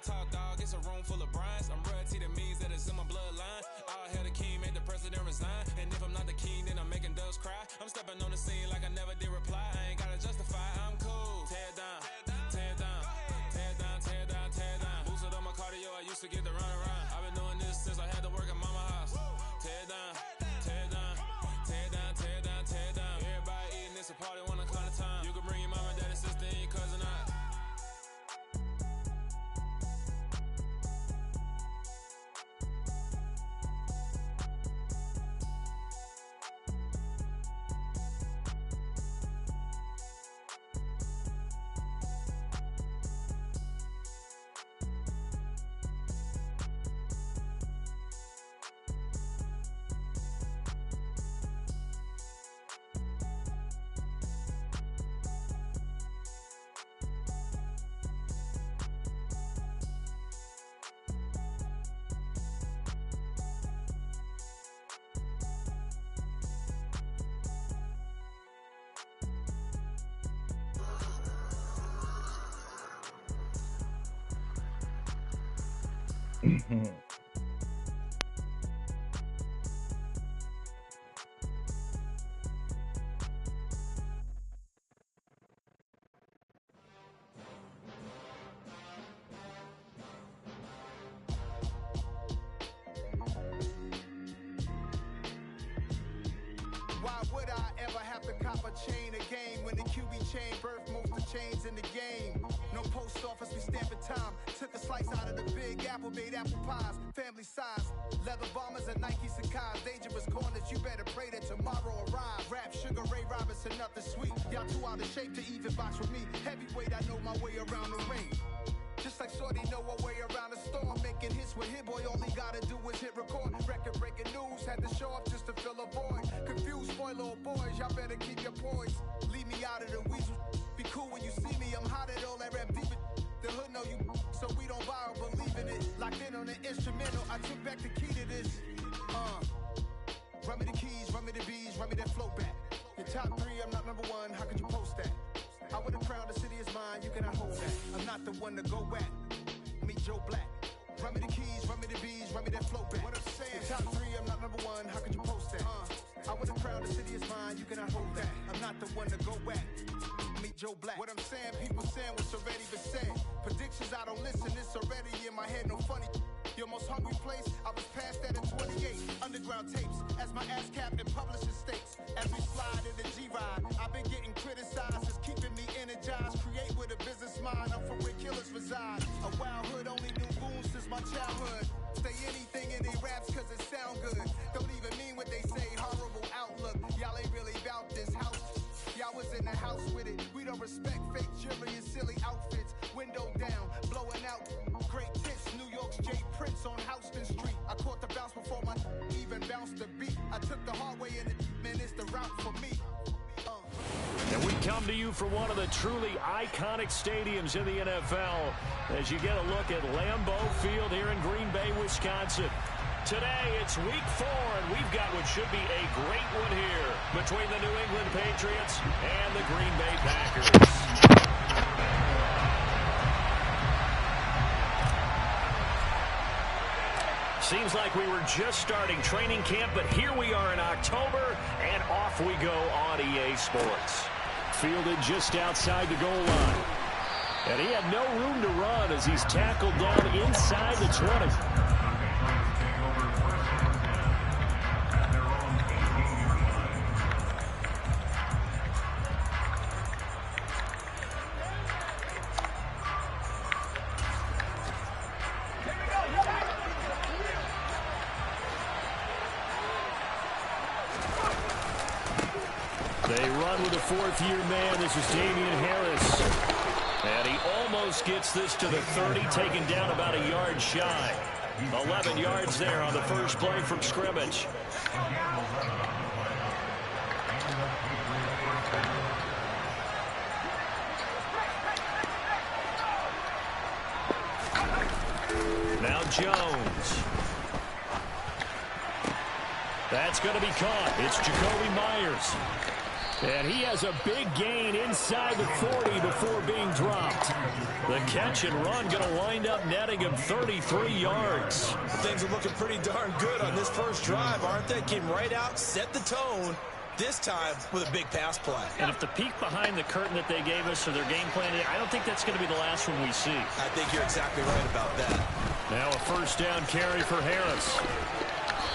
talk, dog, it's a room full of brinds. I'm royalty, that means that it's in my bloodline. All hail the king, make the president resign. And if I'm not the king, then I'm making doves cry. I'm stepping on the scene like I never did reply. I ain't gotta justify, I'm cool. Tear down, tear down, tear down, tear down, tear down. Boosted on my cardio, I used to get the run around. I've been doing this since I had to work at mama house. Tear down, tear down, tear down, tear down, tear down. Everybody eating, it's a party, one o'clock time. You can bring your mama, daddy, sister, and your cousin out. Why would I ever have to cop a chain a game when the QB chain birthed most of the chains in the game? No post office, we stamping time. Took a slice out of the big apple, made apple pies, family size. Leather bombers and Nike Sacai's, dangerous corners, you better pray that tomorrow arrives. Rap, Sugar Ray Robinson, nothing sweet. Y'all too out of shape to even box with me. Heavyweight, I know my way around the ring. Just like Shorty know her way around the storm. Making hits with Hit Boy, all he gotta do is hit record. Record breaking news, had to show up just to fill a void. Confused, spoiler boys, y'all better keep your poise. Leave me out of the weasel. Be cool when you see me, I'm hot at all that rap deep. The hood know you, so we don't borrow, believe in it. Locked in on the instrumental, I took back the key to this. Run me the keys, run me the bees, run me that flow back. Your top three, I'm not number one, how could you post that? I would have crowned the city is mine, you cannot hold that. I'm not the one to go back. Meet Joe Black. Run me the keys, run me the bees, run me that flow back. What I'm saying, top three, I'm not number one, how could you post that? I would have crowned the city is mine, you cannot hold that. I'm not the one to go back. Meet Joe Black. What I'm saying, people saying what's already been said. Predictions, I don't listen, it's already in my head, no funny. Your most hungry place, I was past that in 28. Underground tapes, as my ass cap in publishing states. As we slide in the G-Ride, I've been getting criticized, it's keeping me energized. Create with a business mind, I'm from where killers reside. A wild hood, only knew goons since my childhood. Say anything in they raps cause it sound good. Don't even mean what they say, horrible outlook. Y'all ain't really about this house. Y'all was in the house with it. We don't respect fake jewelry and silly outfits. Window down, blowing out. Great tits, New York's J. Prince on Houston Street. I caught the bounce before my even bounced the beat. I took the hard way and man, it's the route for me. And we come to you from one of the truly iconic stadiums in the NFL as you get a look at Lambeau Field here in Green Bay, Wisconsin. Today, it's week 4, and we've got what should be a great one here between the New England Patriots and the Green Bay Packers. Seems like we were just starting training camp, but here we are in October, and off we go on EA Sports. Fielded just outside the goal line. And he had no room to run as he's tackled down inside the 20. They run with a fourth-year man. This is Damian Harris. And he almost gets this to the 30, taken down about a yard shy. 11 yards there on the first play from scrimmage. Now Jones. That's going to be caught. It's Jacoby Myers. And he has a big gain inside the 40 before being dropped. The catch and run going to wind up netting him 33 yards. Things are looking pretty darn good on this first drive, aren't they? Came right out, set the tone, this time with a big pass play. And if the peek behind the curtain that they gave us or their game plan, I don't think that's going to be the last one we see. I think you're exactly right about that. Now a first down carry for Harris.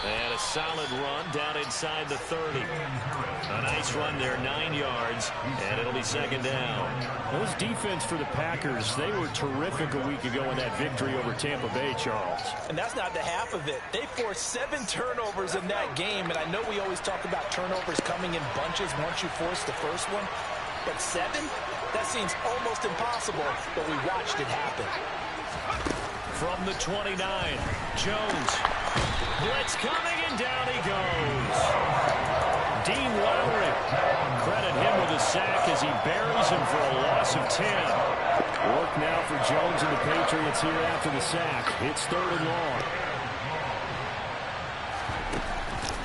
And a solid run down inside the 30. A nice run there, 9 yards, and it'll be second down. Those defense for the Packers, they were terrific a week ago in that victory over Tampa Bay, Charles. And that's not the half of it. They forced 7 turnovers in that game, and I know we always talk about turnovers coming in bunches once you force the first one, but 7? That seems almost impossible, but we watched it happen. From the 29, Jones. Blitz coming, and down he goes. Dean Lowry. Credit him with a sack as he buries him for a loss of 10. Work now for Jones and the Patriots here after the sack. It's 3rd and long.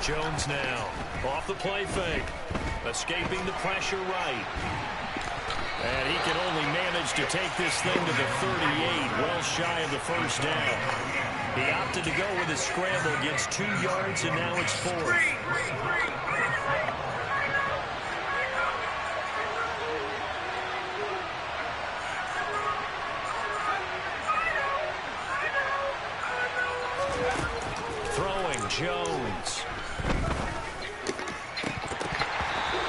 Jones now. Off the play fake. Escaping the pressure right. And he can only manage to take this thing to the 38, well shy of the first down. He opted to go with his scramble, gets 2 yards, and now it's 4th. Throwing, Jones.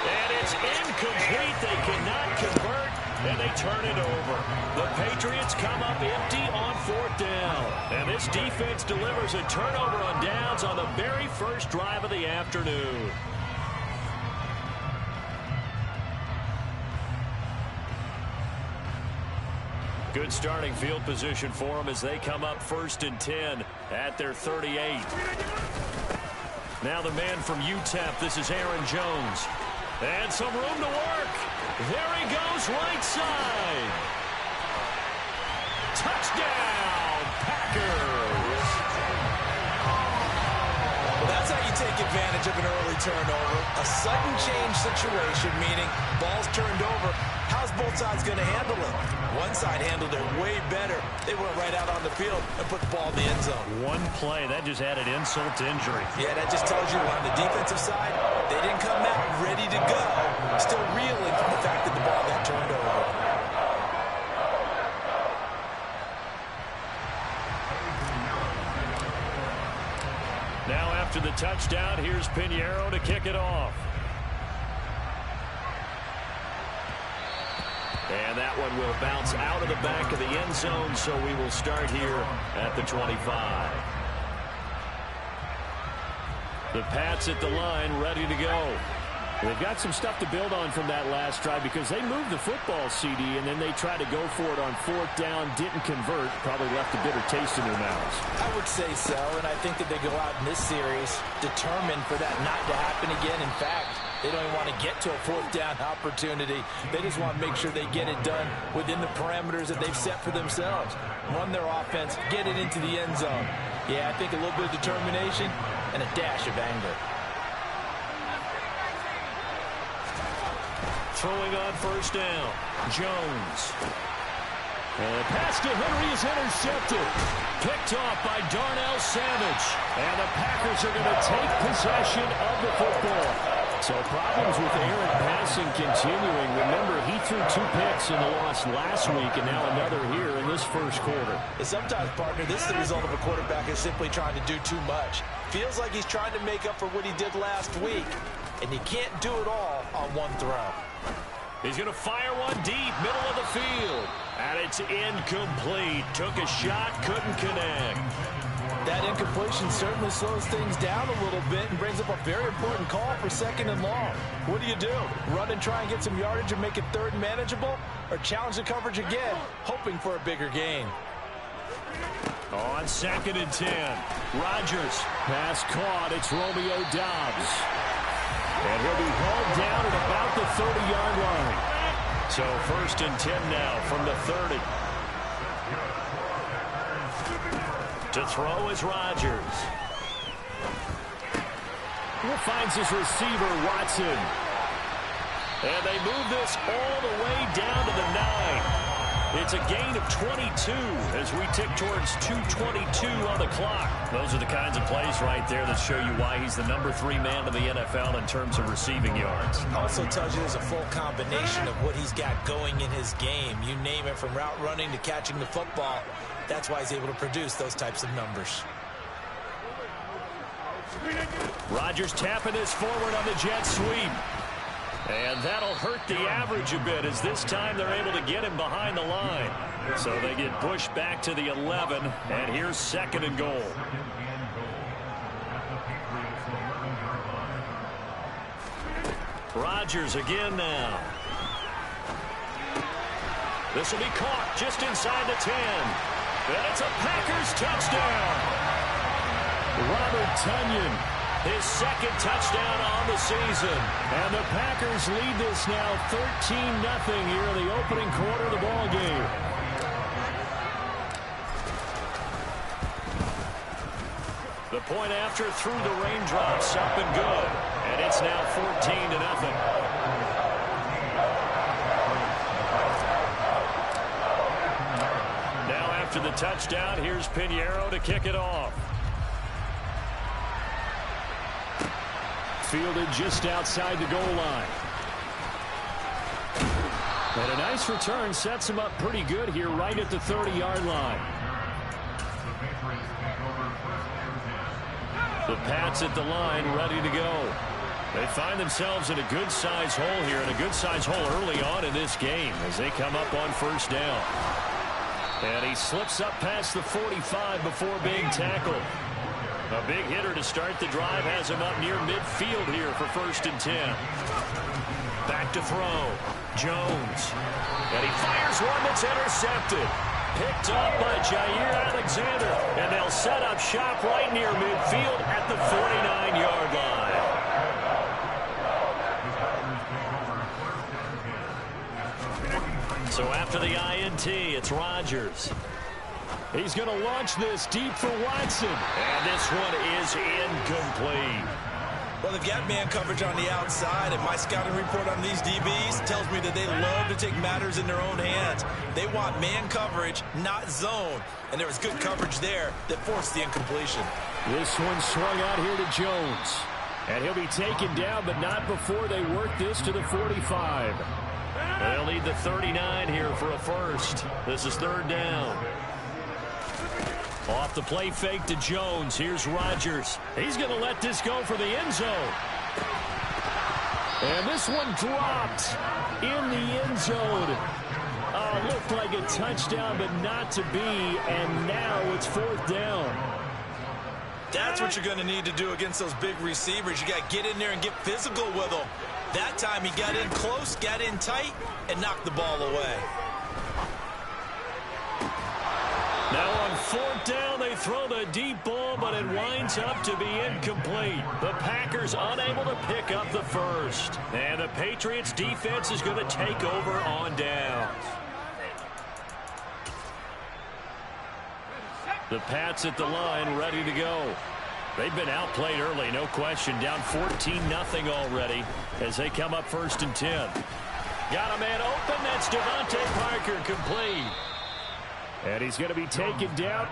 And it's incomplete. They cannot convert, and they turn it over. The Patriots come up empty on 4th down. And this defense delivers a turnover on downs on the very first drive of the afternoon. Good starting field position for them as they come up 1st and 10 at their 38. Now the man from UTEP, this is Aaron Jones. And some room to work. There he goes, right side. Touchdown, Packers. Well, that's how you take advantage of an early turnover. A sudden change situation, meaning ball's turned over. How's both sides going to handle it? One side handled it way better. They went right out on the field and put the ball in the end zone. One play, that just added insult to injury. Yeah, that just tells you on the defensive side, they didn't come out ready to go. Still reeling from the fact that the ball got turned over. Now after the touchdown, here's Pinheiro to kick it off. And that one will bounce out of the back of the end zone, so we will start here at the 25. The Pats at the line, ready to go. They've got some stuff to build on from that last drive because they moved the football, CD, and then they tried to go for it on 4th down, didn't convert, probably left a bitter taste in their mouths. I would say so, and I think that they go out in this series determined for that not to happen again. In fact, they don't even want to get to a 4th down opportunity. They just want to make sure they get it done within the parameters that they've set for themselves. Run their offense, get it into the end zone. Yeah, I think a little bit of determination and a dash of anger. Throwing on 1st down, Jones. And the pass to Henry is intercepted. Picked off by Darnell Savage. And the Packers are going to take possession of the football. So problems with Aaron passing continuing. Remember, he threw 2 picks in the loss last week, and now another here in this first quarter. And sometimes, partner, this is the result of a quarterback is simply trying to do too much. Feels like he's trying to make up for what he did last week, and you can't do it all on one throw. He's going to fire one deep, middle of the field. And it's incomplete. Took a shot, couldn't connect. That incompletion certainly slows things down a little bit and brings up a very important call for 2nd and long. What do? Run and try and get some yardage and make it 3rd and manageable? Or challenge the coverage again, hoping for a bigger gain? On 2nd and 10, Rodgers. Pass caught. It's Romeo Doubs. And he'll be hauled down at about the 30-yard line. So 1st and 10 now from the 30. To throw is Rodgers. He finds his receiver, Watson. And they move this all the way down to the 9. It's a gain of 22 as we tick towards 2:22 on the clock. Those are the kinds of plays right there that show you why he's the number 3 man in the NFL in terms of receiving yards. Also tells you there's a full combination of what he's got going in his game. You name it, from route running to catching the football. That's why he's able to produce those types of numbers. Rodgers tapping this forward on the jet sweep. And that'll hurt the average a bit, as this time they're able to get him behind the line. So they get pushed back to the 11, and here's 2nd and goal. Rodgers again now. This will be caught just inside the 10. And it's a Packers touchdown. Robert Tonyan, his 2nd touchdown on the season. And the Packers lead this now 13-0 here in the opening quarter of the ball game. The point after through the raindrops, up and good. And it's now 14-0. Now after the touchdown, here's Pinheiro to kick it off. Fielded just outside the goal line. And a nice return sets him up pretty good here right at the 30-yard line. The Pats at the line ready to go. They find themselves in a good-sized hole here, and a good-sized hole early on in this game as they come up on 1st down. And he slips up past the 45 before being tackled. A big hitter to start the drive has him up near midfield here for 1st and 10. Back to throw. Jones. And he fires one that's intercepted. Picked up by Jair Alexander. And they'll set up shop right near midfield at the 49-yard line. So after the INT, it's Rodgers. He's going to launch this deep for Watson. And this one is incomplete. Well, they've got man coverage on the outside, and my scouting report on these DBs tells me that they love to take matters in their own hands. They want man coverage, not zone. And there was good coverage there that forced the incompletion. This one swung out here to Jones. And he'll be taken down, but not before they work this to the 45. They'll need the 39 here for a first. This is 3rd down. Off the play fake to Jones. Here's Rodgers. He's going to let this go for the end zone. And this one dropped in the end zone. Looked like a touchdown, but not to be. And now it's 4th down. That's what you're going to need to do against those big receivers. You got to get in there and get physical with them. That time he got in close, got in tight, and knocked the ball away. Now on 4th down, they throw the deep ball, but it winds up to be incomplete. The Packers unable to pick up the first. And the Patriots defense is going to take over on downs. The Pats at the line ready to go. They've been outplayed early, no question. Down 14-0 already as they come up 1st and 10. Got a man open. That's Devontae Parker, complete. And he's going to be taken down.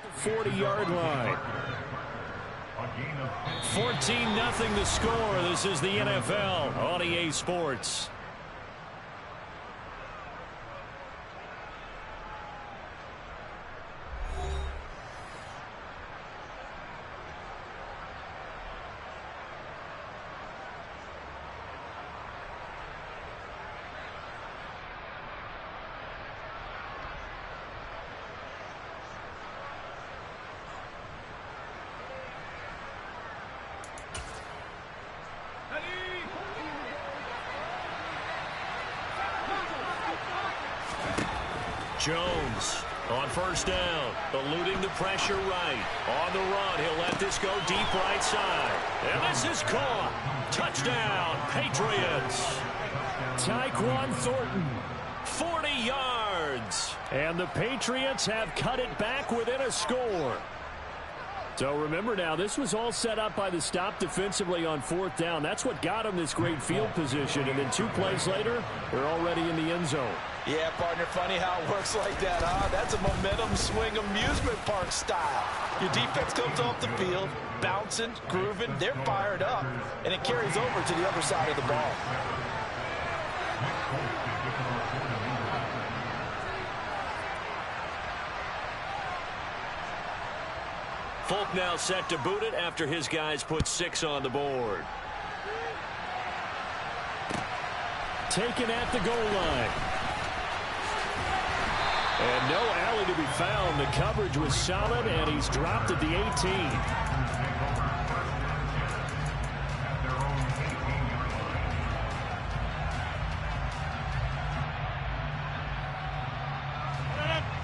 The 40-yard line. 14-0 the score. This is the NFL on EA Sports. Jones on first down, eluding the pressure right. On the run, he'll let this go deep right side. And this is caught. Touchdown, Patriots. Tyquan Thornton, 40 yards. And the Patriots have cut it back within a score. So remember now, this was all set up by the stop defensively on fourth down. That's what got them this great field position. And then 2 plays later, they're already in the end zone. Yeah, partner, funny how it works like that, huh? That's a momentum swing amusement park style. Your defense comes off the field, bouncing, grooving, they're fired up, and it carries over to the other side of the ball. Folk now set to boot it after his guys put 6 on the board. Taken at the goal line. And no alley to be found. The coverage was solid, and he's dropped at the 18.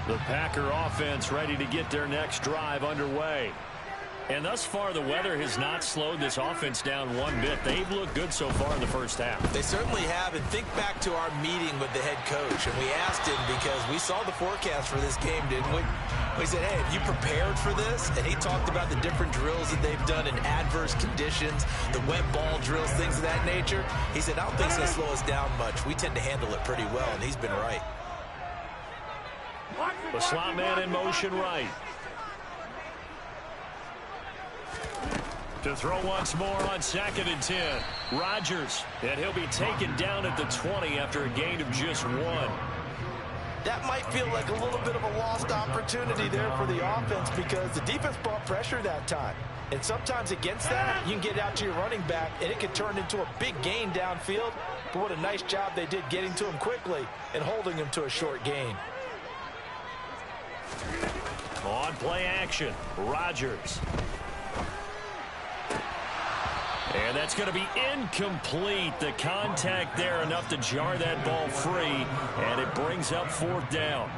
The Packer offense ready to get their next drive underway. And thus far, the weather has not slowed this offense down one bit. They've looked good so far in the first half. They certainly have. And think back to our meeting with the head coach. And we asked him because we saw the forecast for this game, didn't we? We said, hey, have you prepared for this? And he talked about the different drills that they've done in adverse conditions, the wet ball drills, things of that nature. He said, I don't think it's going to slow us down much. We tend to handle it pretty well, and he's been right. The slot man in motion right. To throw once more on 2nd and 10. Rodgers, and he'll be taken down at the 20 after a gain of just 1. That might feel like a little bit of a lost opportunity there for the offense because the defense brought pressure that time. And sometimes against that, you can get out to your running back, and it can turn into a big gain downfield. But what a nice job they did getting to him quickly and holding him to a short gain. On play action, Rodgers. And that's going to be incomplete. The contact there enough to jar that ball free, and it brings up 4th down.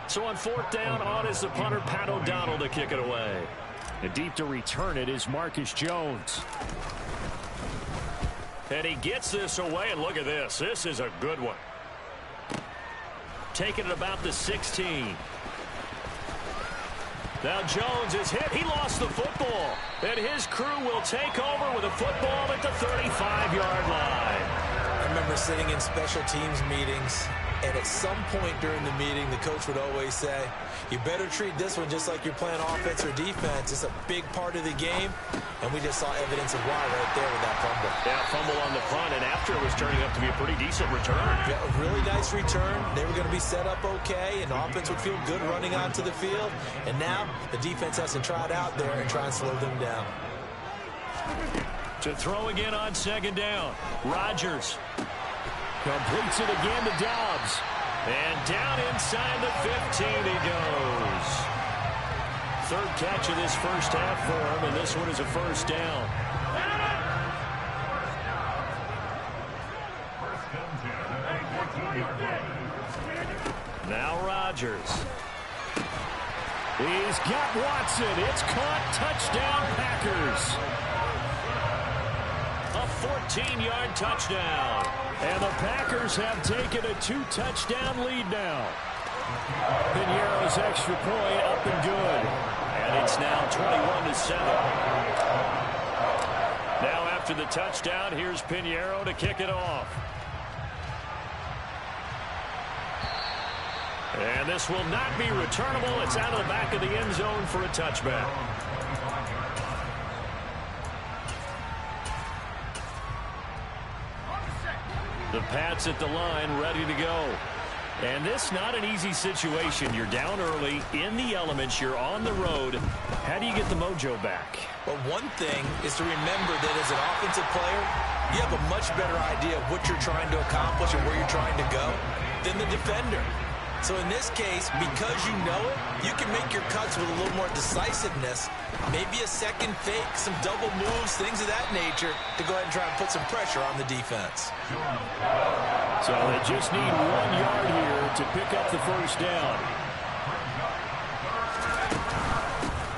So on 4th down, on is the punter, Pat O'Donnell, to kick it away. And deep to return it is Marcus Jones. And he gets this away, and look at this. This is a good one. Taking it about the 16. Now Jones is hit. He lost the football. And his crew will take over with a football at the 35-yard line. I remember sitting in special teams meetings, and at some point during the meeting, the coach would always say, you better treat this one just like you're playing offense or defense. It's a big part of the game, and we just saw evidence of why right there with that fumble. Yeah, fumble on the punt, and after it was turning up to be a pretty decent return. Yeah, a really nice return. They were going to be set up okay, and the offense would feel good running onto the field. And now the defense has to try it out there and try and slow them down. To throw again on 2nd down. Rodgers completes it again to Dobbs. And down inside the 15 he goes. 3rd catch of this first half for him, and this one is a 1st down. Now Rodgers. He's got Watson. It's caught. Touchdown, Packers. A 14-yard touchdown. And the Packers have taken a 2-touchdown lead now. Piñeiro's extra point up and good. And it's now 21-7. Now after the touchdown, here's Piñeiro to kick it off. And this will not be returnable. It's out of the back of the end zone for a touchback. The Pats at the line, ready to go. And this not an easy situation. You're down early, in the elements, you're on the road. How do you get the mojo back? Well, one thing is to remember that as an offensive player, you have a much better idea of what you're trying to accomplish and where you're trying to go than the defender. So in this case, because you know it, you can make your cuts with a little more decisiveness. Maybe a second fake, some double moves, things of that nature to go ahead and try and put some pressure on the defense. So they just need 1 yard here to pick up the first down.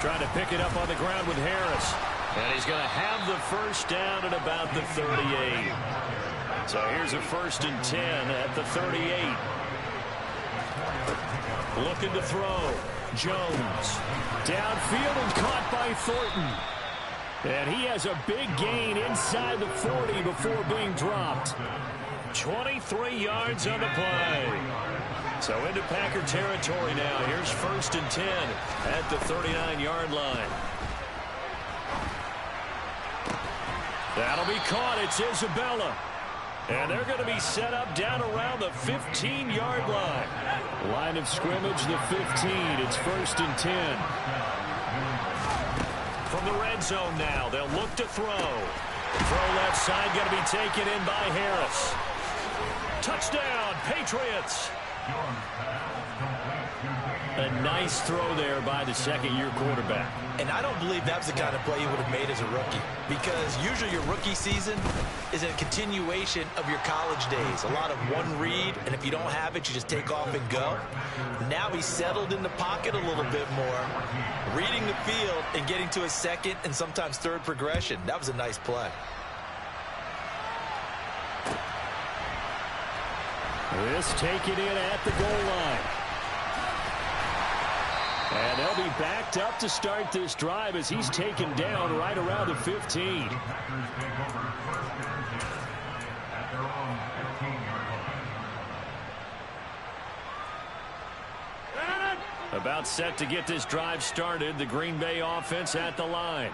Trying to pick it up on the ground with Harris. And he's going to have the first down at about the 38. So here's a 1st and 10 at the 38. Looking to throw. Jones. Downfield and caught by Thornton. And he has a big gain inside the 40 before being dropped. 23 yards on the play. So into Packer territory now. Here's 1st and 10 at the 39-yard line. That'll be caught. It's Isabella. And they're going to be set up down around the 15-yard line. Line of scrimmage, the 15. It's 1st and 10. From the red zone now, they'll look to throw. Throw left side, going to be taken in by Harris. Touchdown, Patriots. A nice throw there by the second-year quarterback. And I don't believe that was the kind of play he would have made as a rookie, because usually your rookie season is a continuation of your college days. A lot of one read, and if you don't have it, you just take off and go. Now he's settled in the pocket a little bit more, reading the field and getting to a second and sometimes third progression. That was a nice play. This taken in at the goal line. And they'll be backed up to start this drive as he's taken down right around the 15. About set to get this drive started. The Green Bay offense at the line.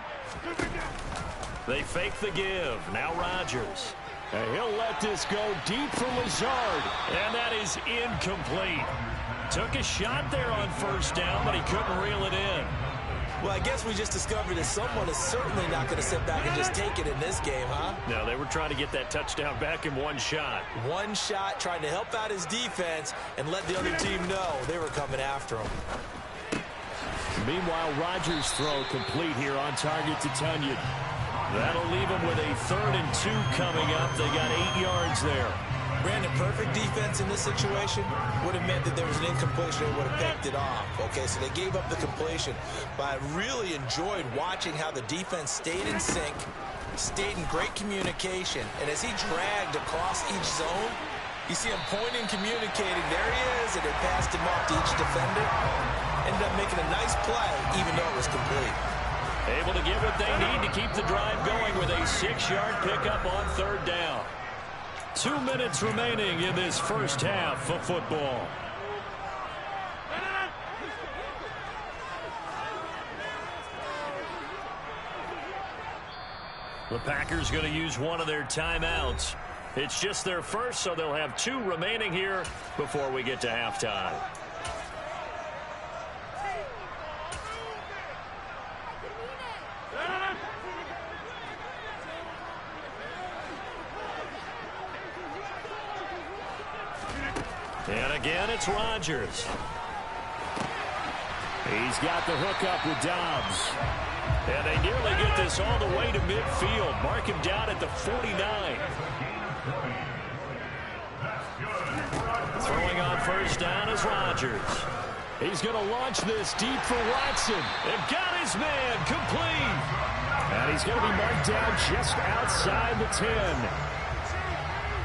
They fake the give. Now Rodgers. And he'll let this go deep for Lazard. And that is incomplete. Took a shot there on 1st down, but he couldn't reel it in. Well, I guess we just discovered that someone is certainly not going to sit back and just take it in this game, huh? No, they were trying to get that touchdown back in one shot. One shot, trying to help out his defense and let the other team know they were coming after him. Meanwhile, Rodgers' throw complete here on target to Tunyon. That'll leave them with a 3rd and 2 coming up. They got 8 yards there. Brandon, perfect defense in this situation would have meant that there was an incompletion. They would have picked it off. Okay, so they gave up the completion. But I really enjoyed watching how the defense stayed in sync, stayed in great communication. And as he dragged across each zone, you see him pointing, communicating. There he is, and they passed him off to each defender. Ended up making a nice play, even though it was complete. Able to get what they need to keep the drive going with a 6-yard pickup on 3rd down. 2 minutes remaining in this first half of football. The Packers going to use one of their timeouts. It's just their first, so they'll have 2 remaining here before we get to halftime. And again, it's Rodgers. He's got the hookup with Dobbs. And they nearly get this all the way to midfield. Mark him down at the 49. Throwing on 1st down is Rodgers. He's going to launch this deep for Watson. And got his man complete. And he's going to be marked down just outside the 10.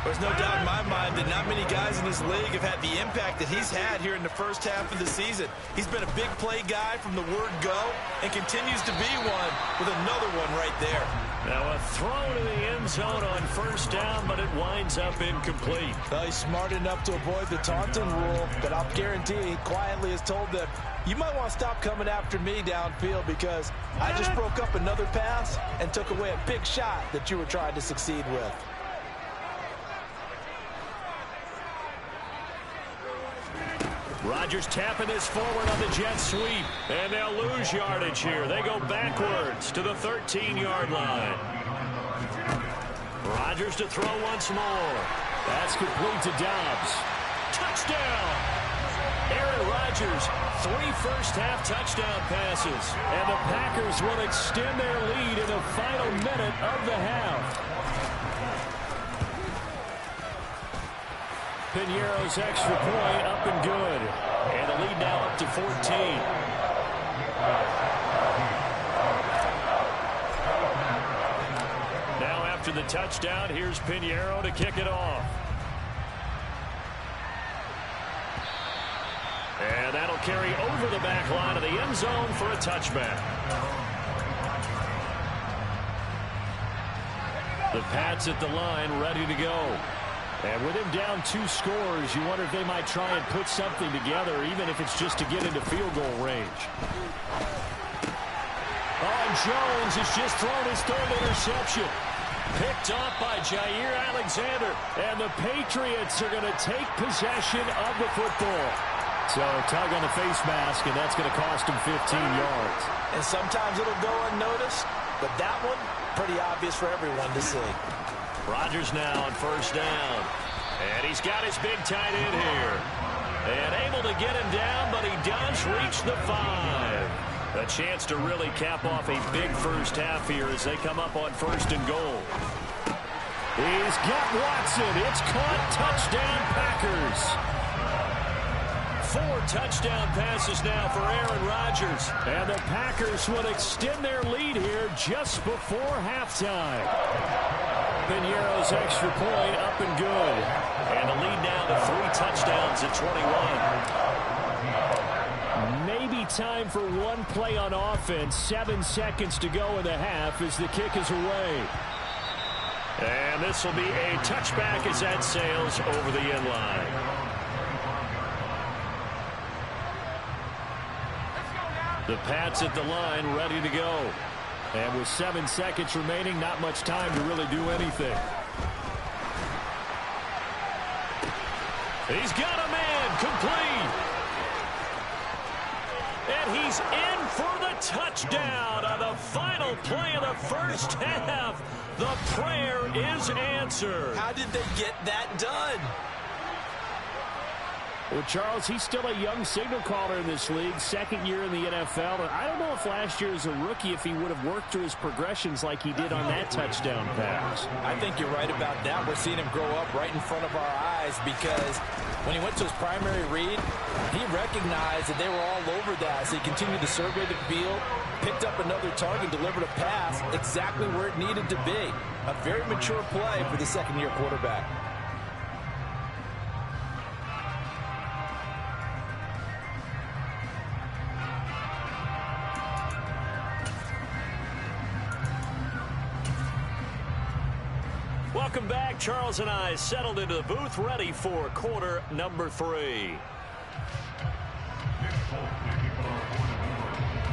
There's no doubt in my mind that not many guys in this league have had the impact that he's had here in the first half of the season. He's been a big play guy from the word go and continues to be one with another one right there. Now a throw to the end zone on 1st down, but it winds up incomplete. Well, he's smart enough to avoid the taunting rule, but I'll guarantee he quietly has told them, you might want to stop coming after me downfield because I just broke up another pass and took away a big shot that you were trying to succeed with. Rodgers tapping this forward on the jet sweep. And they'll lose yardage here. They go backwards to the 13-yard line. Rodgers to throw once more. That's complete to Dobbs. Touchdown! Aaron Rodgers, 3 first-half touchdown passes. And the Packers will extend their lead in the final minute of the half. Piñeiro's extra point up and good. And the lead now up to 14. Now after the touchdown, here's Piñeiro to kick it off. And that'll carry over the back line of the end zone for a touchback. The Pats at the line, ready to go. And with him down 2 scores, you wonder if they might try and put something together, even if it's just to get into field goal range. Oh, and Jones has just thrown his 3rd interception. Picked off by Jair Alexander. And the Patriots are going to take possession of the football. So tug on the face mask, and that's going to cost him 15 yards. And sometimes it'll go unnoticed, but that one, pretty obvious for everyone to see. Rodgers now on 1st down. And he's got his big tight end here. And able to get him down, but he does reach the 5. A chance to really cap off a big first half here as they come up on 1st and goal. He's got Watson. It's caught. Touchdown, Packers. 4 touchdown passes now for Aaron Rodgers. And the Packers will extend their lead here just before halftime. Piñeiro's extra point up and good. And the lead now to 3 touchdowns at 21. Maybe time for one play on offense. 7 seconds to go in the half as the kick is away. And this will be a touchback as that sails over the end line. The Pats at the line, ready to go. And with 7 seconds remaining, not much time to really do anything. He's got a man, complete. And he's in for the touchdown on the final play of the first half. The prayer is answered. How did they get that done? Well, Charles, he's still a young signal caller in this league, 2nd year in the NFL. And I don't know if last year as a rookie, if he would have worked through his progressions like he did on that touchdown pass. I think you're right about that. We're seeing him grow up right in front of our eyes because when he went to his primary read, he recognized that they were all over that. So he continued to survey the field, picked up another target, delivered a pass exactly where it needed to be. A very mature play for the 2nd-year quarterback. Welcome back. Charles and I settled into the booth, ready for quarter number 3.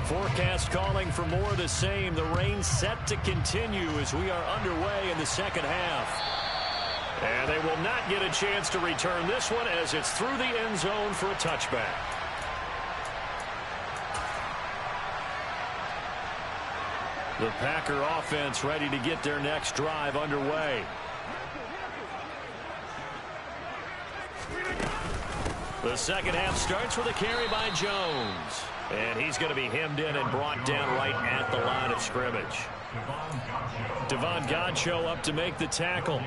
Forecast calling for more of the same. The rain set to continue as we are underway in the 2nd half. And they will not get a chance to return this one as it's through the end zone for a touchback. The Packer offense ready to get their next drive underway. The 2nd half starts with a carry by Jones. And he's going to be hemmed in and brought down right at the line of scrimmage. Devon Godchaux up to make the tackle.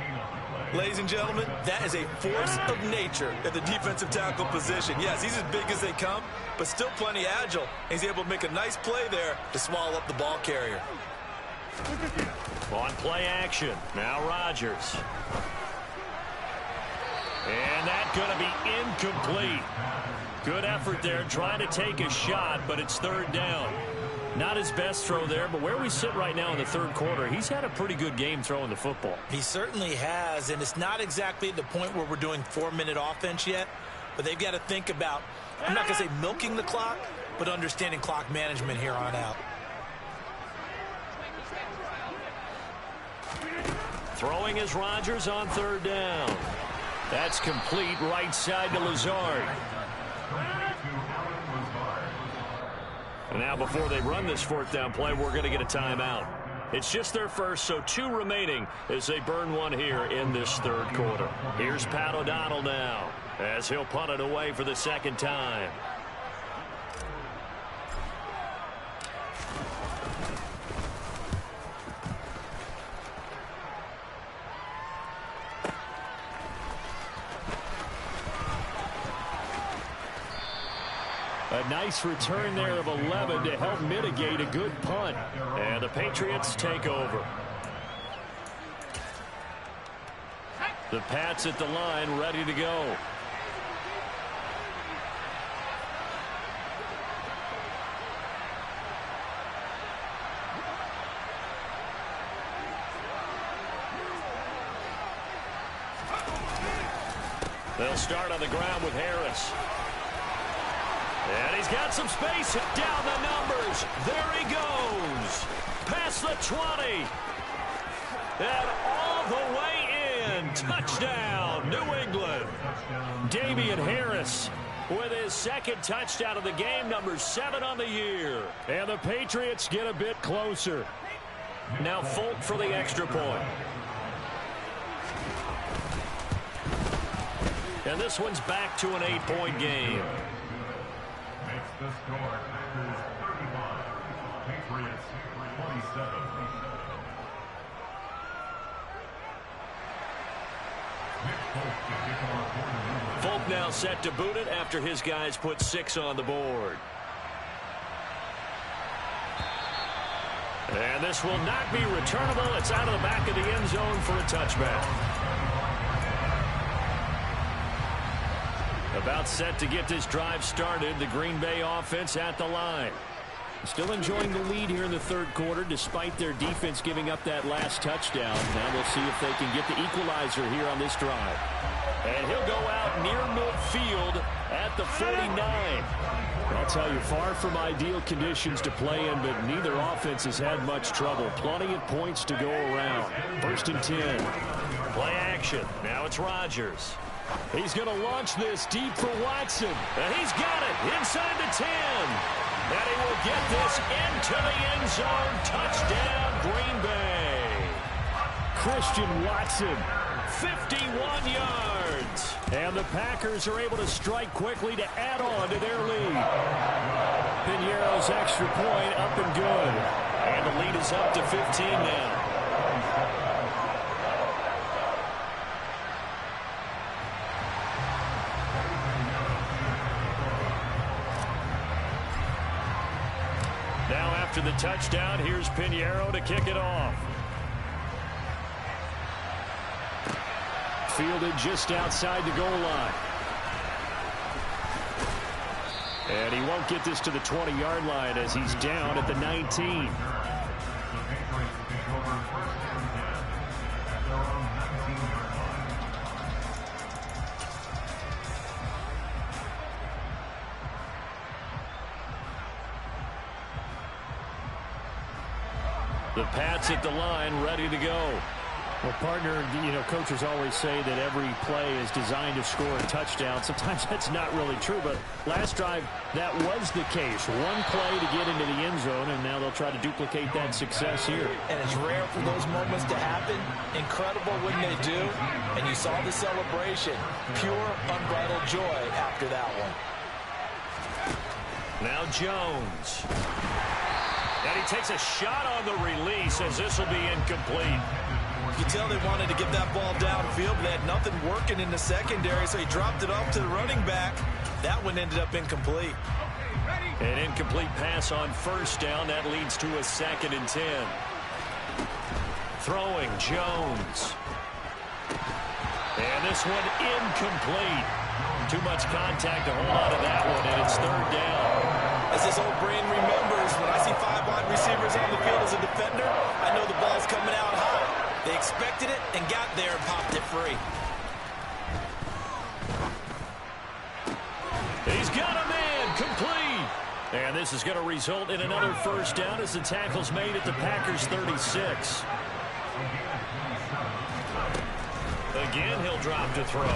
Ladies and gentlemen, that is a force of nature at the defensive tackle position. Yes, he's as big as they come, but still plenty agile. He's able to make a nice play there to swallow up the ball carrier. On play action, now Rodgers. And that's going to be incomplete. Good effort there, trying to take a shot, but it's 3rd down. Not his best throw there, but where we sit right now in the 3rd quarter, he's had a pretty good game throwing the football. He certainly has, and it's not exactly the point where we're doing 4-minute offense yet, but they've got to think about, I'm not going to say milking the clock, but understanding clock management here on out. Throwing is Rodgers on 3rd down. That's complete, right side to Lazard. And now before they run this 4th down play, we're going to get a timeout. It's just their first, so 2 remaining as they burn one here in this third quarter. Here's Pat O'Donnell now as he'll punt it away for the second time. A nice return there of 11 to help mitigate a good punt. And the Patriots take over. The Pats at the line, ready to go. They'll start on the ground with Harris. And he's got some space. Down the numbers. There he goes. Past the 20. And all the way in. Touchdown, New England. Damian Harris with his second touchdown of the game, number 7 on the year. And the Patriots get a bit closer. Now Folk for the extra point. And this one's back to an 8-point game. The score, Packers 35, Patriots 27. Folk now set to boot it after his guys put 6 on the board. And this will not be returnable. It's out of the back of the end zone for a touchback. About set to get this drive started. The Green Bay offense at the line. Still enjoying the lead here in the third quarter despite their defense giving up that last touchdown. Now we'll see if they can get the equalizer here on this drive. And he'll go out near midfield at the 49. I'll tell you, far from ideal conditions to play in, but neither offense has had much trouble. Plenty of points to go around. 1st and 10. Play action. Now it's Rodgers. He's going to launch this deep for Watson. And he's got it inside the 10. And he will get this into the end zone. Touchdown, Green Bay. Christian Watson, 51 yards. And the Packers are able to strike quickly to add on to their lead. Piñeiro's extra point up and good. And the lead is up to 15 now. Now after the touchdown, here's Piñeiro to kick it off. Fielded just outside the goal line. And he won't get this to the 20-yard line as he's down at the 19. The Pats at the line, ready to go. Well, partner, coaches always say that every play is designed to score a touchdown. Sometimes that's not really true, but last drive, that was the case. One play to get into the end zone, and now they'll try to duplicate that success here. And it's rare for those moments to happen. Incredible when they do. And you saw the celebration. Pure, unbridled joy after that one. Now Jones. And he takes a shot on the release as this will be incomplete. You can tell they wanted to get that ball downfield, but they had nothing working in the secondary, so he dropped it off to the running back. That one ended up incomplete. An incomplete pass on first down. That leads to a 2nd and 10. Throwing Jones. And this one incomplete. Too much contact to hold on to that one, and it's 3rd down. As this old brain remembers, when I see 5 wide receivers on the field as a defender, I know the ball's coming out high. They expected it and got there and popped it free. He's got a man, complete. And this is going to result in another first down as the tackle's made at the Packers' 36. Again, he'll drop to throw.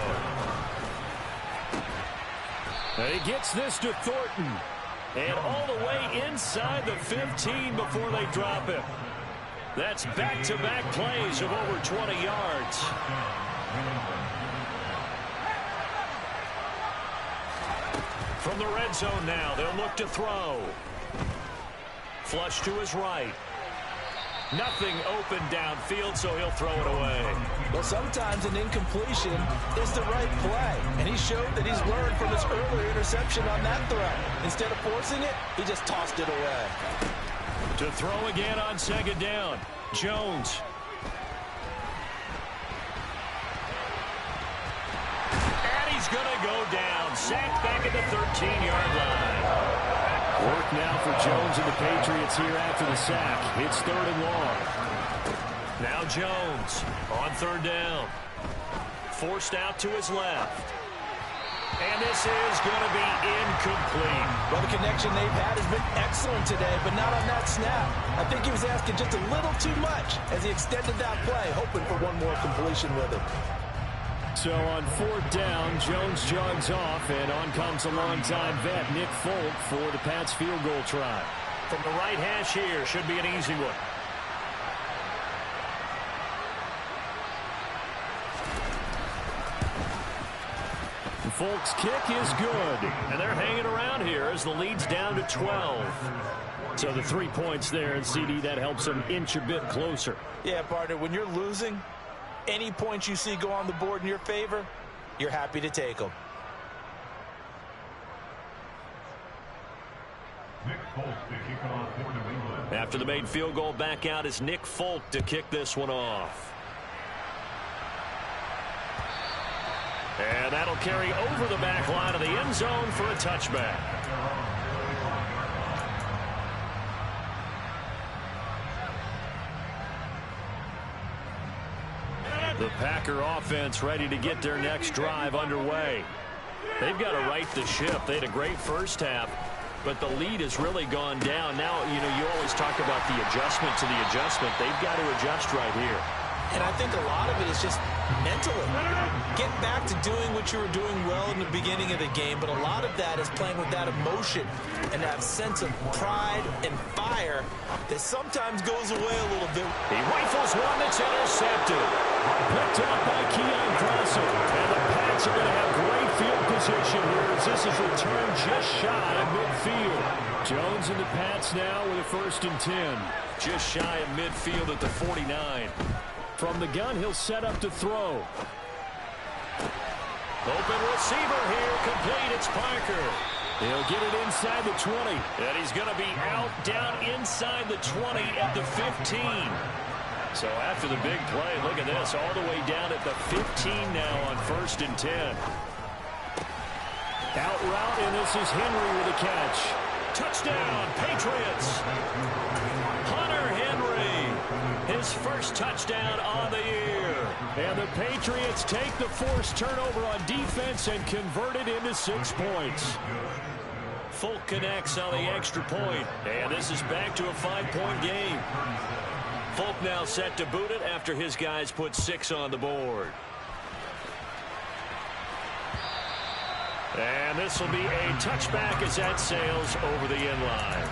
And he gets this to Thornton. And all the way inside the 15 before they drop it. That's back-to-back plays of over 20 yards. From the red zone now, they'll look to throw. Flush to his right. Nothing open downfield, so he'll throw it away. Well, sometimes an incompletion is the right play, and he showed that he's learned from his earlier interception on that throw. Instead of forcing it, he just tossed it away. To throw again on second down, Jones. And he's going to go down. Sacked back at the 13-yard line. Work now for Jones and the Patriots here after the sack. It's 3rd and long. Now Jones on 3rd down. Forced out to his left. And this is going to be incomplete. Well, the connection they've had has been excellent today, but not on that snap. I think he was asking just a little too much as he extended that play, hoping for one more completion with it. So on 4th down, Jones jogs off, and on comes a longtime vet, Nick Folk, for the Pats field goal try. From the right hash here, should be an easy one. Folk's kick is good, and they're hanging around here as the lead's down to 12. So the 3 points there, and CD, that helps them inch a bit closer. Yeah, partner, when you're losing, any points you see go on the board in your favor, you're happy to take them. After the made field goal, back out is Nick Folk to kick this one off. And that'll carry over the back line of the end zone for a touchback. The Packer offense ready to get their next drive underway. They've got to right the ship. They had a great first half, but the lead has really gone down. Now, you always talk about the adjustment to the adjustment. They've got to adjust right here. And I think a lot of it is just mentally. Get back to doing what you were doing well in the beginning of the game, but a lot of that is playing with that emotion and that sense of pride and fire that sometimes goes away a little bit. He rifles one that's intercepted. Picked up by Keon Crossen. And the Pats are going to have great field position here as this is returned just shy of midfield. Jones and the Pats now with a 1st and 10. Just shy of midfield at the 49. From the gun, he'll set up to throw. Open receiver here, complete, it's Parker. He'll get it inside the 20. And he's going to be out, down inside the 20 at the 15. So after the big play, look at this, all the way down at the 15 now on 1st and 10. Out route, and this is Henry with a catch. Touchdown, Patriots. Hunter Henry, his first touchdown on the year. And the Patriots take the forced turnover on defense and convert it into 6 points. Folk connects on the extra point, and this is back to a 5-point game. Folk now set to boot it after his guys put 6 on the board. And this will be a touchback as that sails over the end line.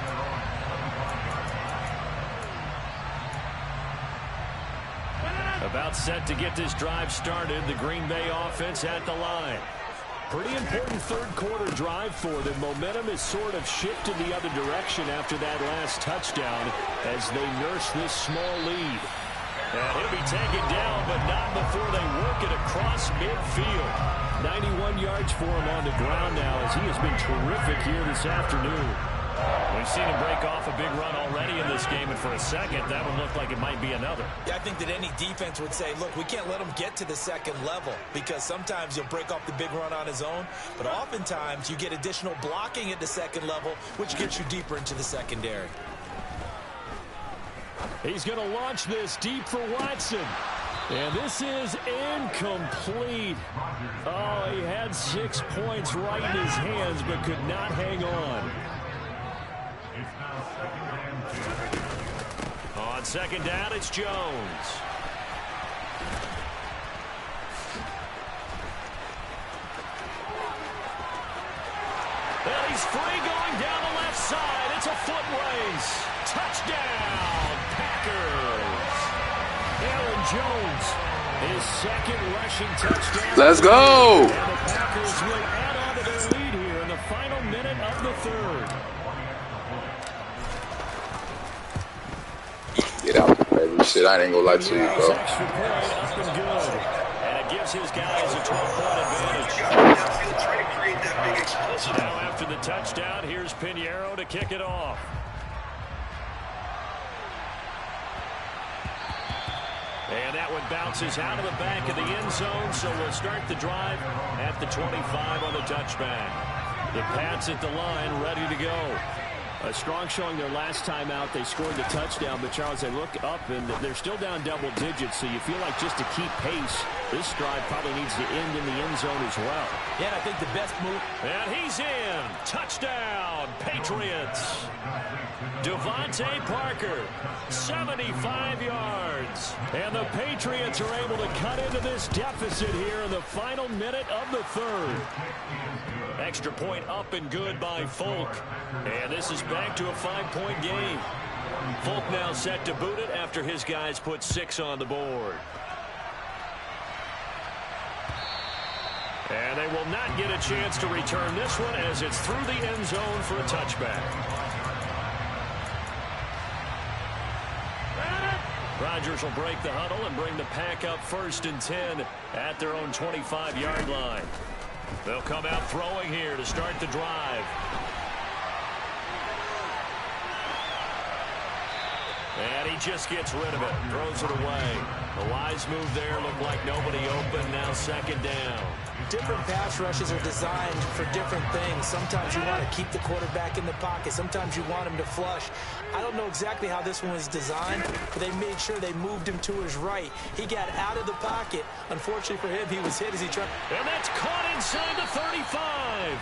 About set to get this drive started, the Green Bay offense at the line. Pretty important third quarter drive for them. Momentum has sort of shifted the other direction after that last touchdown as they nurse this small lead. And he'll be taken down, but not before they work it across midfield. 91 yards for him on the ground now as he has been terrific here this afternoon. We've seen him break off a big run already in this game, and for a second, that one looked like it might be another. Yeah, I think that any defense would say, look, we can't let him get to the second level because sometimes he'll break off the big run on his own, but oftentimes you get additional blocking at the second level, which gets you deeper into the secondary. He's going to launch this deep for Watson. And this is incomplete. Oh, he had 6 points right in his hands, but could not hang on. On second down, it's Jones. And he's free going down the left side. It's a foot race. Touchdown, Packers. Jones, his second rushing touchdown. Let's go. And the Packers will add on to their lead here in the final minute of the third. Get out, baby. Shit, I ain't gonna lie to you, bro. Extra point up and good. And it gives his guys a 12-point advantage. Now after the touchdown, here's Pinheiro to kick it off. And that one bounces out of the back of the end zone, so we'll start the drive at the 25 on the touchback. The Pats at the line, ready to go. A strong showing their last time out. They scored the touchdown, but Charles, they look up and they're still down double digits, so you feel like just to keep pace, this drive probably needs to end in the end zone as well. Yeah, I think the best move. And he's in. Touchdown, Patriots. Devontae Parker, 75 yards. And the Patriots are able to cut into this deficit here in the final minute of the third. Extra point up and good by Folk. And this is back to a 5-point game. Folk now set to boot it after his guys put 6 on the board. And they will not get a chance to return this one as it's through the end zone for a touchback. Rodgers will break the huddle and bring the Pack up 1st and 10 at their own 25-yard line. They'll come out throwing here to start the drive. And he just gets rid of it, throws it away. The wise move there, looked like nobody open, now 2nd down. Different pass rushes are designed for different things. Sometimes you want to keep the quarterback in the pocket. Sometimes you want him to flush. I don't know exactly how this one was designed, but they made sure they moved him to his right. He got out of the pocket. Unfortunately for him, he was hit as he tried. And that's caught inside the 35.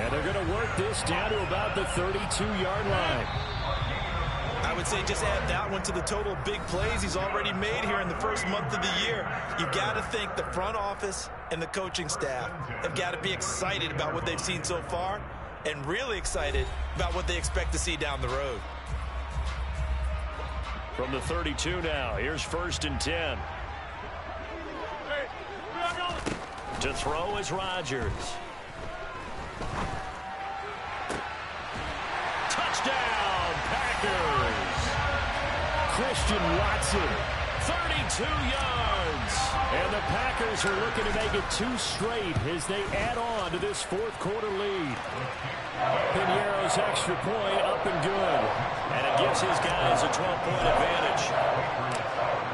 And they're going to work this down to about the 32-yard line. I would say just add that one to the total big plays he's already made here in the first month of the year. You've got to think the front office and the coaching staff have got to be excited about what they've seen so far and really excited about what they expect to see down the road. From the 32 now, here's 1st and 10. To throw is Rodgers. Touchdown, Packers! Christian Watson, 32 yards. And the Packers are looking to make it 2 straight as they add on to this 4th quarter lead. Pinheiro's extra point up and good. And it gives his guys a 12-point advantage.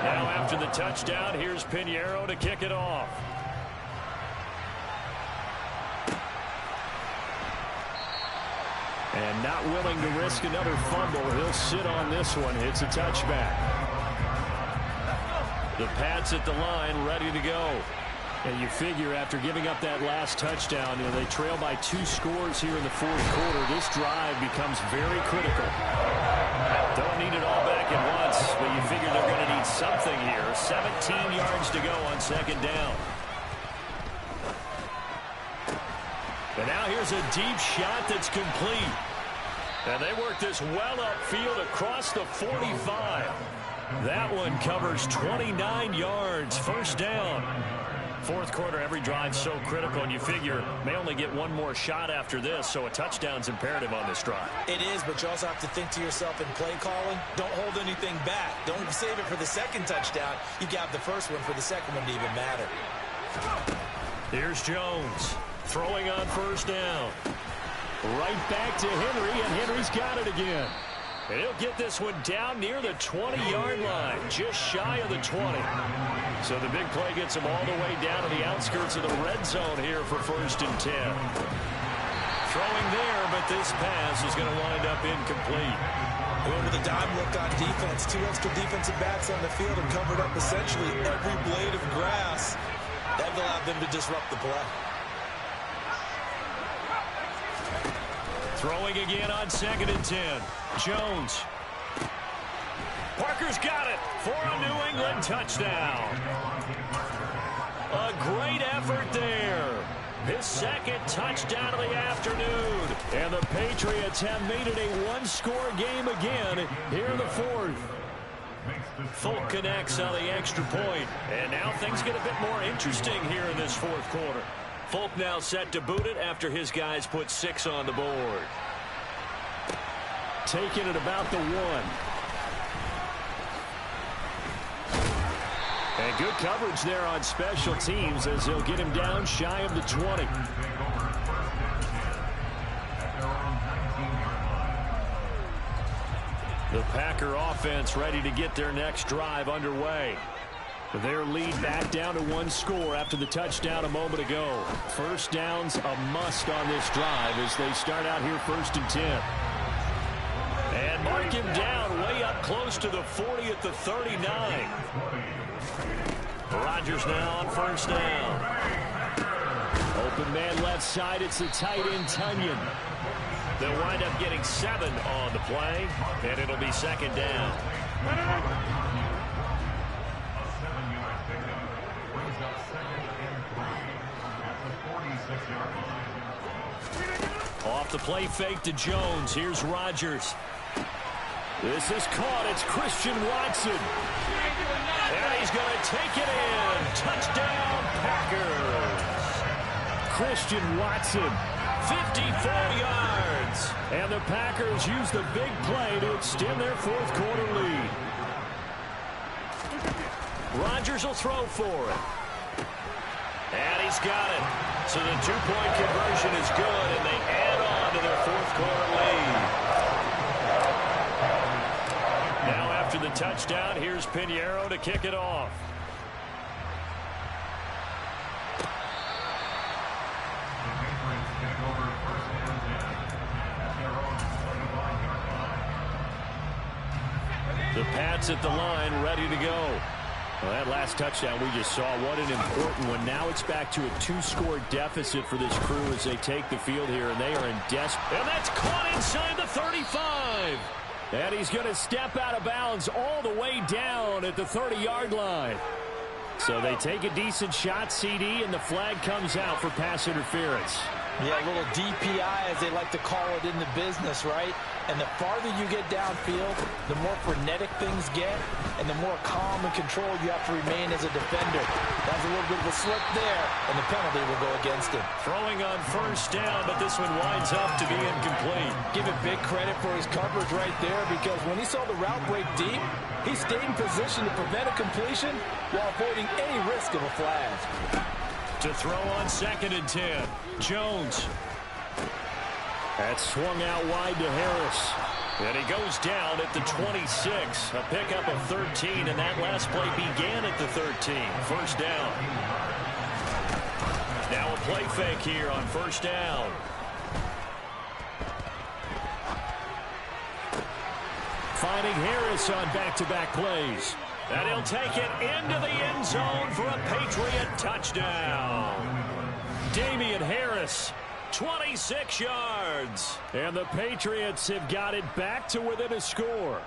Now after the touchdown, here's Pinheiro to kick it off. And not willing to risk another fumble, he'll sit on this one. It's a touchback. The Pats at the line, ready to go. And you figure after giving up that last touchdown, they trail by 2 scores here in the 4th quarter. This drive becomes very critical. Don't need it all back at once, but you figure they're going to need something here. 17 yards to go on 2nd down. And now here's a deep shot that's complete. And they work this well upfield across the 45. That one covers 29 yards. 1st down. 4th quarter, every drive so critical, and you figure may only get one more shot after this, so a touchdown's imperative on this drive. It is, but you also have to think to yourself in play calling, don't hold anything back. Don't save it for the 2nd touchdown. You got the 1st one for the 2nd one to even matter. Here's Jones. Throwing on 1st down. Right back to Henry, and Henry's got it again. And he'll get this one down near the 20-yard line, just shy of the 20. So the big play gets him all the way down to the outskirts of the red zone here for 1st and 10. Throwing there, but this pass is going to wind up incomplete. Well, with a dime look on defense, 2 extra defensive backs on the field and covered up essentially every blade of grass. That allowed them to disrupt the play. Throwing again on 2nd and 10. Jones. Parker's got it for a New England touchdown. A great effort there. His 2nd touchdown of the afternoon. And the Patriots have made it a 1-score game again here in the 4th. Folk connects on the extra point. And now things get a bit more interesting here in this fourth quarter. Folk now set to boot it after his guys put 6 on the board. Taking it about the 1. And good coverage there on special teams as they'll get him down shy of the 20. The Packer offense ready to get their next drive underway. Their lead back down to 1 score after the touchdown a moment ago. First down's a must on this drive as they start out here 1st and 10. And mark him down way up close to the 40 at the 39. Rodgers now on 1st down. Open man left side. It's the tight end Tunyon. They'll wind up getting 7 on the play, and it'll be 2nd down. Off the play fake to Jones. Here's Rodgers. This is caught. It's Christian Watson. And he's going to take it in. Touchdown, Packers. Christian Watson, 54 yards. And the Packers use the big play to extend their fourth quarter lead. Rodgers will throw for it. And he's got it. So the 2-point conversion is good, and they add on to their fourth quarter lead. Now after the touchdown, here's Pinheiro to kick it off. The Pats at the line, ready to go. Well, that last touchdown we just saw, what an important one. Now it's back to a 2-score deficit for this crew as they take the field here, and they are in desperate. And that's caught inside the 35. And he's going to step out of bounds all the way down at the 30-yard line. So they take a decent shot, CD, and the flag comes out for pass interference. Yeah, a little DPI, as they like to call it in the business, right? And the farther you get downfield, the more frenetic things get, and the more calm and controlled you have to remain as a defender. That's a little bit of a slip there, and the penalty will go against him. Throwing on 1st down, but this one winds up to be incomplete. Give him big credit for his coverage right there, because when he saw the route break deep, he stayed in position to prevent a completion while avoiding any risk of a flag. To throw on 2nd and 10. Jones. That's swung out wide to Harris. And he goes down at the 26. A pickup of 13, and that last play began at the 13. 1st down. Now a play fake here on 1st down. Finding Harris on back-to-back plays. And he'll take it into the end zone for a Patriot touchdown. Damian Harris, 26 yards. And the Patriots have got it back to within a score.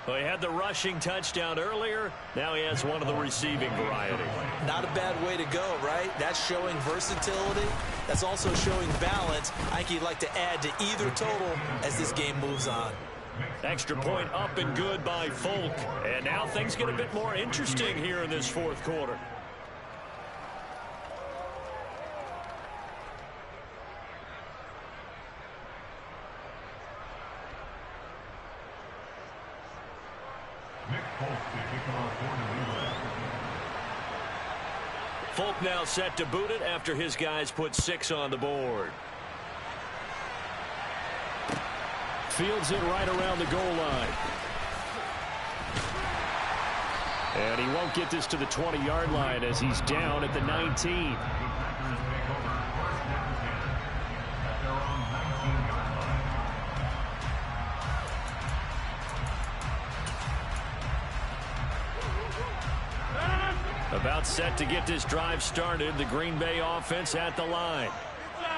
Well, he had the rushing touchdown earlier. Now he has one of the receiving variety. Not a bad way to go, right? That's showing versatility. That's also showing balance. I think he'd like to add to either total as this game moves on. Extra point up and good by Folk. And now things get a bit more interesting here in this fourth quarter. Folk now set to boot it after his guys put 6 on the board. Fields it right around the goal line. And he won't get this to the 20-yard line as he's down at the 19. About set to get this drive started, the Green Bay offense at the line.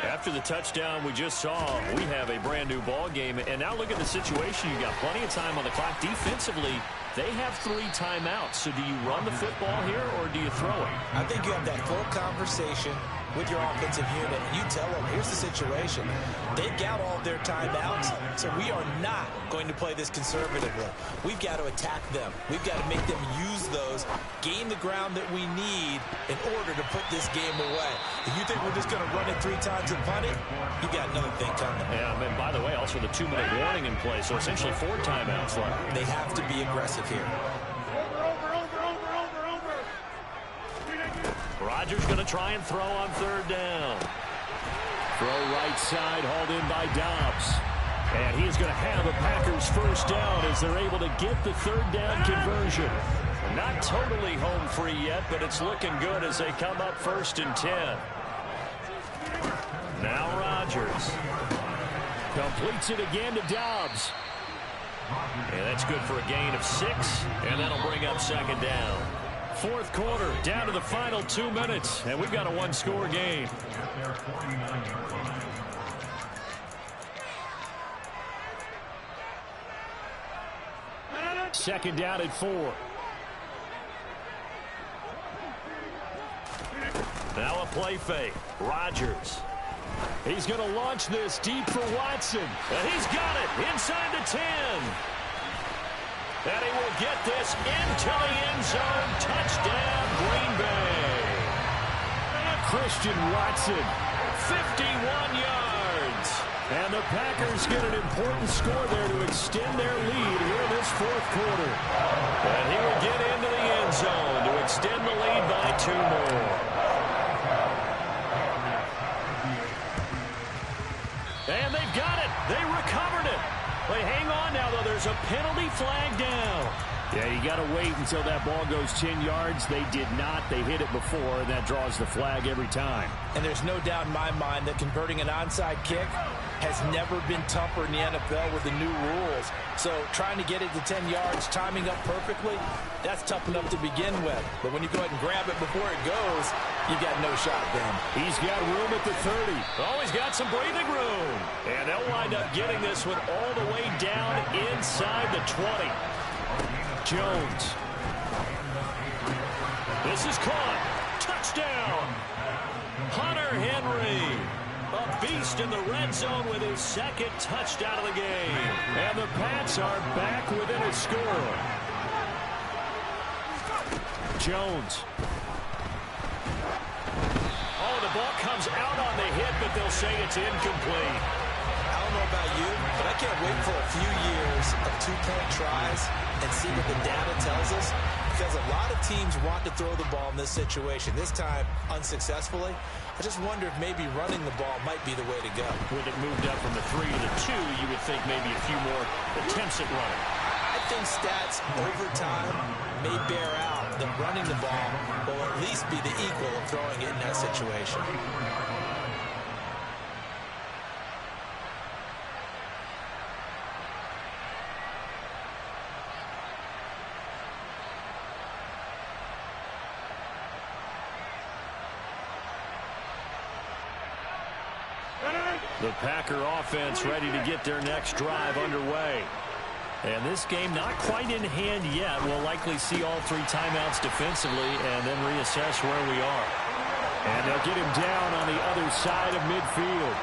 After the touchdown we just saw, we have a brand new ball game. And now look at the situation. You got plenty of time on the clock. Defensively, they have 3 timeouts. So do you run the football here or do you throw it? I think you have that full conversation with your offensive unit, and you tell them, here's the situation. They've got all of their timeouts, so we are not going to play this conservatively. We've got to attack them. We've got to make them use those, gain the ground that we need in order to put this game away. If you think we're just going to run it 3 times and punt it, you got another thing coming. Yeah, and by the way, also the 2-minute warning in play, so essentially 4 timeouts left. They have to be aggressive here. Rodgers going to try and throw on 3rd down. Throw right side, hauled in by Dobbs. And he's going to have the Packers 1st down as they're able to get the 3rd down conversion. Not totally home free yet, but it's looking good as they come up 1st and 10. Now Rodgers completes it again to Dobbs. And that's good for a gain of 6, and that'll bring up 2nd down. 4th quarter, down to the final 2 minutes, and we've got a 1-score game. Second down at 4. Now a play fake. Rodgers. He's going to launch this deep for Watson. And he's got it inside the 10. And he will get this into the end zone. Touchdown, Green Bay. Christian Watson, 51 yards. And the Packers get an important score there to extend their lead here in this 4th quarter. And he will get into the end zone to extend the lead by 2 more. And they've got it. They recovered it. They hang on now, though. There's a penalty flag down. Yeah, you got to wait until that ball goes 10 yards. They did not. They hit it before, and that draws the flag every time. And there's no doubt in my mind that converting an onside kick has never been tougher in the NFL with the new rules. So trying to get it to 10 yards, timing up perfectly, that's tough enough to begin with. But when you go ahead and grab it before it goes, you got no shot then. He's got room at the 30. Oh, he's got some breathing room. And they'll wind up getting this one all the way down inside the 20. Jones. This is caught. Touchdown. Hunter Henry. A beast in the red zone with his 2nd touchdown of the game. And the Pats are back within a score. Jones. Oh, the ball comes out on the hit, but they'll say it's incomplete. I don't know about you, but I can't wait for a few years of 2-point tries and see what the data tells us, because a lot of teams want to throw the ball in this situation. This time, unsuccessfully. I just wonder if maybe running the ball might be the way to go. With it moved up from the 3 to the 2, you would think maybe a few more attempts at running. I think stats over time may bear out that running the ball will at least be the equal of throwing it in that situation. The Packer offense ready to get their next drive underway. And this game not quite in hand yet. We'll likely see all 3 timeouts defensively and then reassess where we are. And they'll get him down on the other side of midfield.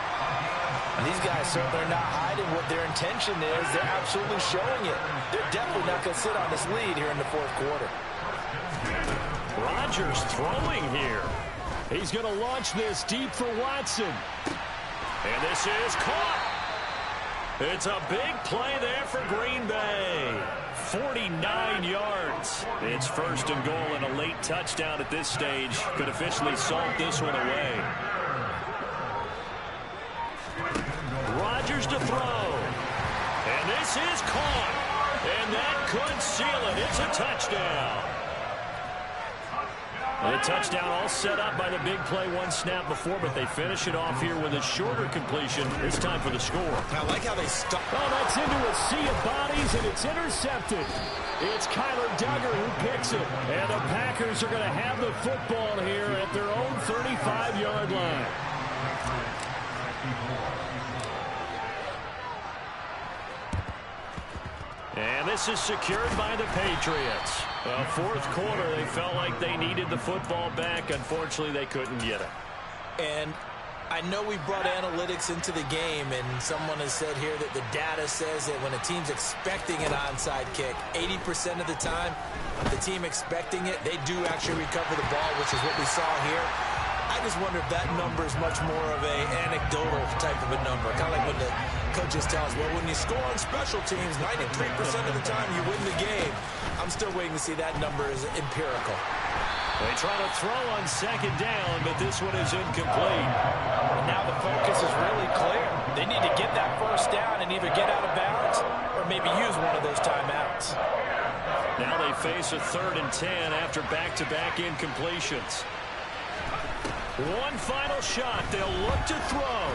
And these guys certainly are not hiding what their intention is. They're absolutely showing it. They're definitely not going to sit on this lead here in the 4th quarter. Rodgers throwing here. He's going to launch this deep for Watson. And this is caught. It's a big play there for Green Bay. 49 yards. It's 1st and goal and a late touchdown at this stage could officially salt this one away. Rodgers to throw. And this is caught. And that could seal it. It's a touchdown. The touchdown all set up by the big play 1 snap before, but they finish it off here with a shorter completion. This time for the score. I like how they stuck. Oh, that's into a sea of bodies, and it's intercepted. It's Kyler Duggar who picks it. And the Packers are going to have the football here at their own 35-yard line. And this is secured by the Patriots. 4th quarter, they felt like they needed the football back. Unfortunately, they couldn't get it. And I know we brought analytics into the game, and someone has said here that the data says that when a team's expecting an onside kick, 80% of the time, the team expecting it, they do actually recover the ball, which is what we saw here. I just wonder if that number is much more of a anecdotal type of a number. Kind of like when the coaches tell us, well, when you score on special teams, 93% of the time you win the game. I'm still waiting to see that number is empirical. They try to throw on second down, but this one is incomplete. And now the focus is really clear. They need to get that first down and either get out of bounds or maybe use one of those timeouts. Now they face a 3rd and 10 after back-to-back incompletions. One final shot. They'll look to throw.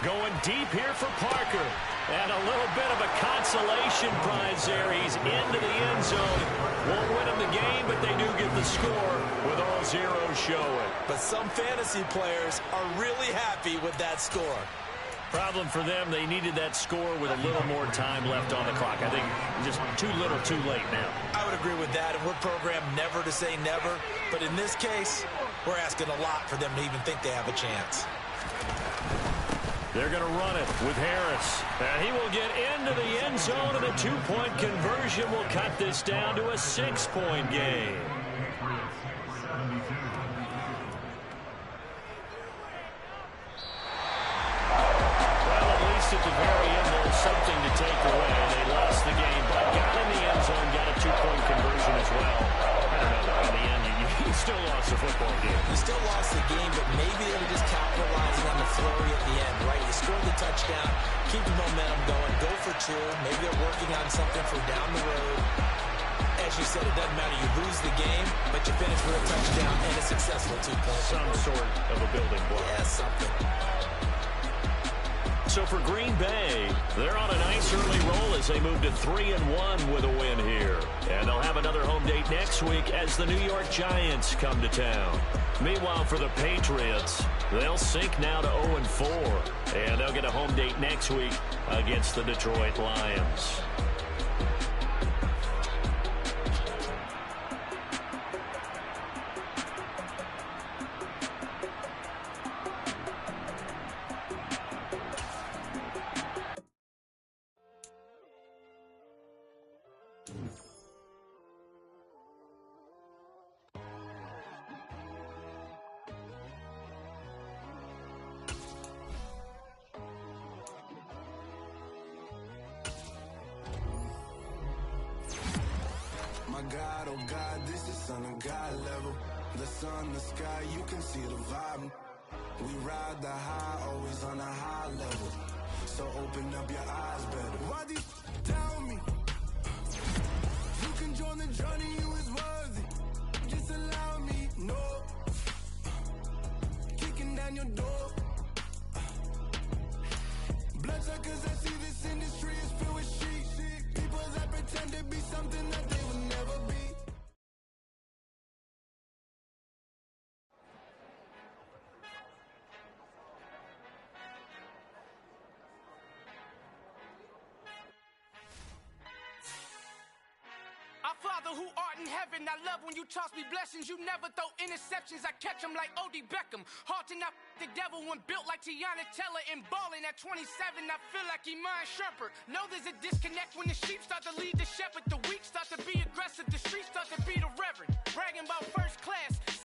Going deep here for Parker. And a little bit of a consolation prize there. He's into the end zone. Won't win him the game, but they do get the score with all zeros showing. But some fantasy players are really happy with that score. Problem for them, they needed that score with a little more time left on the clock. I think just too little, too late now. I would agree with that, and we're programmed never to say never. But in this case, we're asking a lot for them to even think they have a chance. They're going to run it with Harris. And he will get into the end zone, and a 2-point conversion will cut this down to a 6-point game. Well, at least at the very end, there's something to take away. They lost the game, but got in the end zone, got a 2-point conversion as well. I don't know, though. In the end, you still lost the football game. You still lost the game, but maybe they were just capitalizing on the flurry at the end, right? You scored the touchdown, keep the momentum going, go for 2. Maybe they're working on something for down the road. As you said, it doesn't matter. You lose the game, but you finish with a touchdown and a successful 2-point. Some sort of a building block. Yeah, something. So for Green Bay, they're on a nice early roll as they move to 3-1 with a win here. And they'll have another home date next week as the New York Giants come to town. Meanwhile, for the Patriots, they'll sink now to 0-4. And they'll get a home date next week against the Detroit Lions. God, oh God, this is Son of God level. The sun, the sky, you can see the vibe. We ride the high, always on a high level. So open up your eyes better. Why these tell me? You can join the journey, you is worthy. Just allow me, no. Kicking down your door. Bloodsuckers, I see this industry is filled with sheep. People that pretend to be something that they will never be. Our Father who art in heaven, I love when you toss me blessings. You never throw interceptions, I catch them like O.D. Beckham. Hard to not the devil when built like Tiana Teller and balling at 27. I feel like Iman Shumpert. Know there's a disconnect when the sheep start to lead the shepherd. The weak